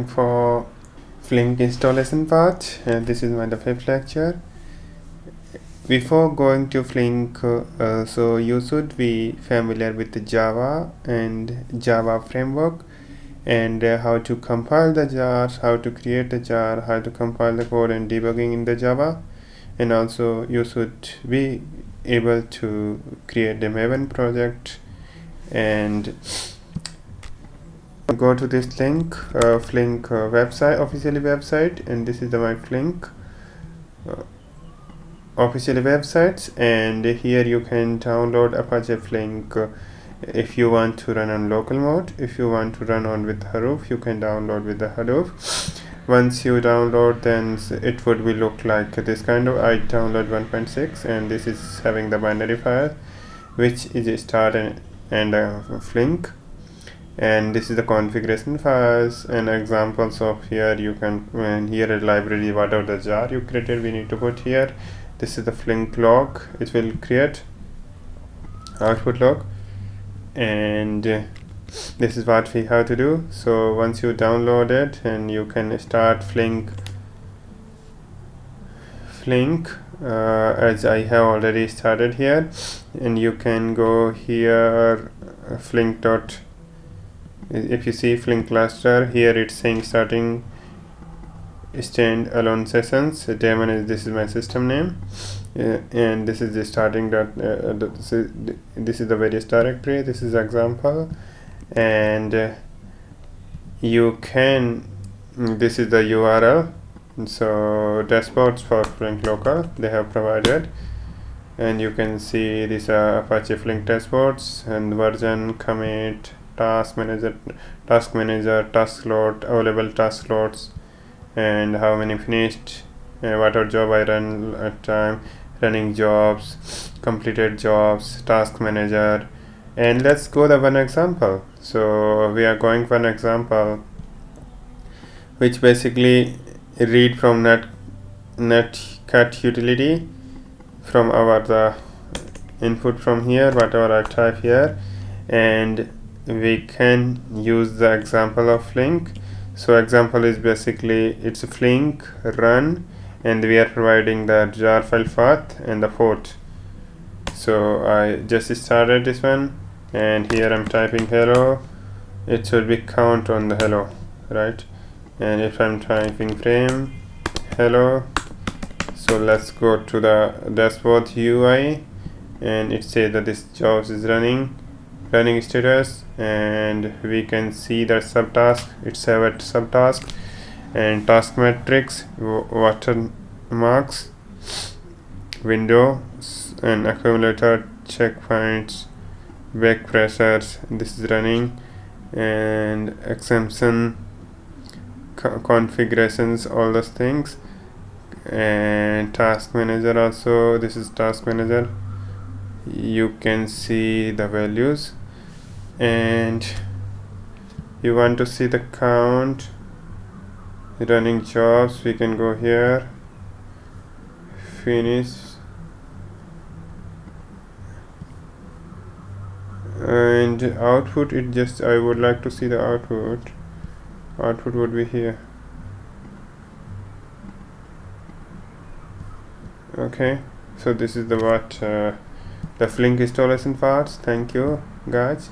For Flink installation part, this is the fifth lecture. Before going to Flink, so you should be familiar with the Java and Java framework, and how to compile the jar, how to create the jar, how to compile the code and debugging in the Java, and also you should be able to create the Maven project. And go to this link, Flink website, officially website, and this is my Flink officially websites, and here you can download Apache Flink if you want to run on local mode. If you want to run on with Hadoop, you can download with the Hadoop. Once you download, then it would be look like this kind of. I download 1.6, and this is having the binary file, which is a start and Flink, and this is the configuration files and examples of. Here you can here a library, whatever the jar you created, we need to put here. This is the Flink log, it will create output log, and this is what we have to do. So once you download it, and you can start Flink as I have already started here, and you can go here Flink dot. If you see Flink cluster here, it's saying starting standalone sessions. Daemon is, this is my system name, and this is the starting dot. This is the various directory. This is example, and you can. This is the URL. So dashboards for Flink local they have provided, and you can see these are Apache Flink dashboards and version, commit, task manager, task slot, available task slots, and how many finished, whatever job I run at time, running jobs, completed jobs, task manager. And let's go the one example. So we are going for an example which basically read from netcat utility from our the input from here, whatever I type here, and we can use the example of Flink. So example is basically it's a Flink run, and we are providing the jar file path and the port. So I just started this one, and here I'm typing hello. It should be count on the hello, right? And if I'm typing frame hello, so let's go to the dashboard UI, and it says that this job is running status, and we can see the subtask. It's have a subtask and task matrix, watermarks, window, and accumulator, checkpoints, back pressures. This is running, and exemption, configurations, all those things, and task manager also. This is task manager. You can see the values, and you want to see the count, running jobs, we can go here, finish, and output. It just, I would like to see the output would be here. Okay, so this is the what the Flink installation parts. Thank you guys.